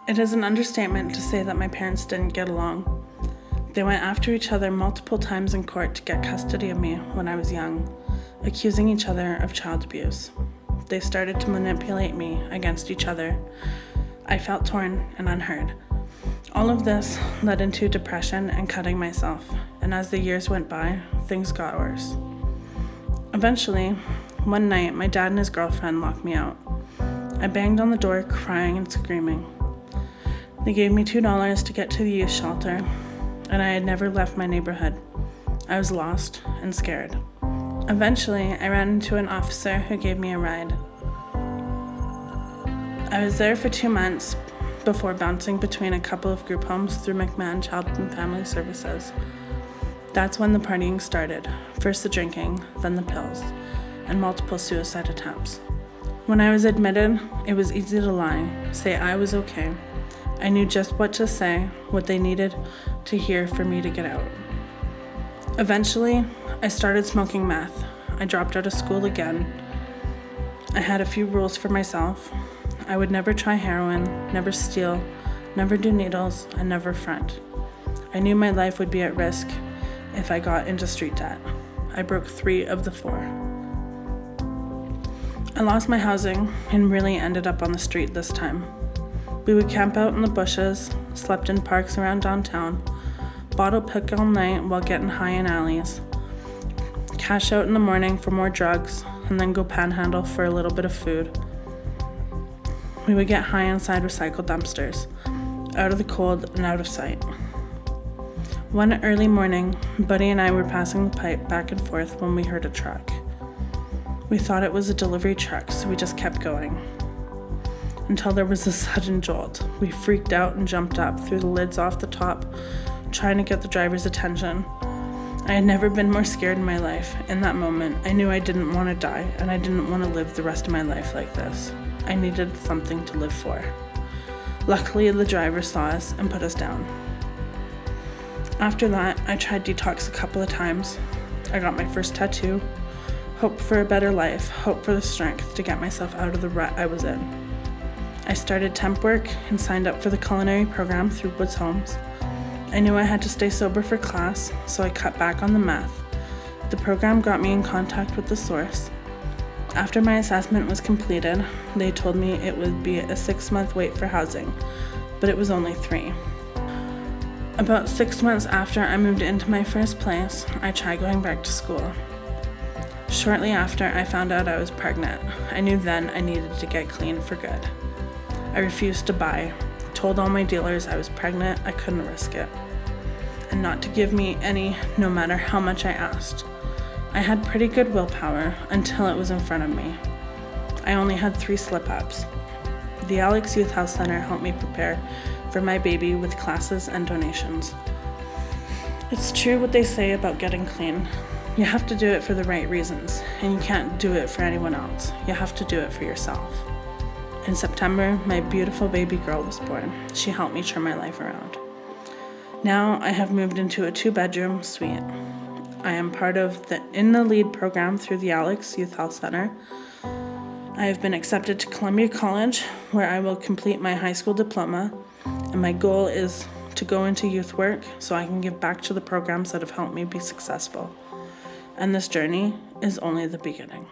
It is an understatement to say that my parents didn't get along. They went after each other multiple times in court to get custody of me when I was young, accusing each other of child abuse. They started to manipulate me against each other. I felt torn and unheard. All of this led into depression and cutting myself, and as the years went by, things got worse. Eventually, one night, my dad and his girlfriend locked me out. I banged on the door, crying and screaming. They gave me $2 to get to the youth shelter, and I had never left my neighborhood. I was lost and scared. Eventually, I ran into an officer who gave me a ride. I was there for 2 months before bouncing between a couple of group homes through McMahon Child and Family Services. That's when the partying started. First the drinking, then the pills, and multiple suicide attempts. When I was admitted, it was easy to lie, say I was okay. I knew just what to say, what they needed to hear for me to get out. Eventually, I started smoking meth. I dropped out of school again. I had a few rules for myself. I would never try heroin, never steal, never do needles, and never front. I knew my life would be at risk if I got into street debt. I broke 3 of the 4. I lost my housing and really ended up on the street this time. We would camp out in the bushes, slept in parks around downtown, bottle pick all night while getting high in alleys, cash out in the morning for more drugs, and then go panhandle for a little bit of food. We would get high inside recycle dumpsters, out of the cold and out of sight. One early morning, Buddy and I were passing the pipe back and forth when we heard a truck. We thought it was a delivery truck, so we just kept going. Until there was a sudden jolt. We freaked out and jumped up, threw the lids off the top, trying to get the driver's attention. I had never been more scared in my life. In that moment, I knew I didn't want to die, and I didn't want to live the rest of my life like this. I needed something to live for. Luckily, the driver saw us and put us down. After that, I tried detox a couple of times. I got my first tattoo, hoped for a better life, hoped for the strength to get myself out of the rut I was in. I started temp work and signed up for the culinary program through Woods Homes. I knew I had to stay sober for class, so I cut back on the meth. The program got me in contact with the source. After my assessment was completed, they told me it would be a 6-month wait for housing, but it was only 3. About 6 months after I moved into my first place, I tried going back to school. Shortly after, I found out I was pregnant. I knew then I needed to get clean for good. I refused to buy, told all my dealers I was pregnant, I couldn't risk it, and not to give me any no matter how much I asked. I had pretty good willpower until it was in front of me. I only had 3 slip-ups. The Alex Youth Health Center helped me prepare for my baby with classes and donations. It's true what they say about getting clean. You have to do it for the right reasons, and you can't do it for anyone else. You have to do it for yourself. In September, my beautiful baby girl was born. She helped me turn my life around. Now I have moved into a 2-bedroom suite. I am part of the In the Lead program through the Alex Youth Health Center. I have been accepted to Columbia College, where I will complete my high school diploma, and my goal is to go into youth work so I can give back to the programs that have helped me be successful. And this journey is only the beginning.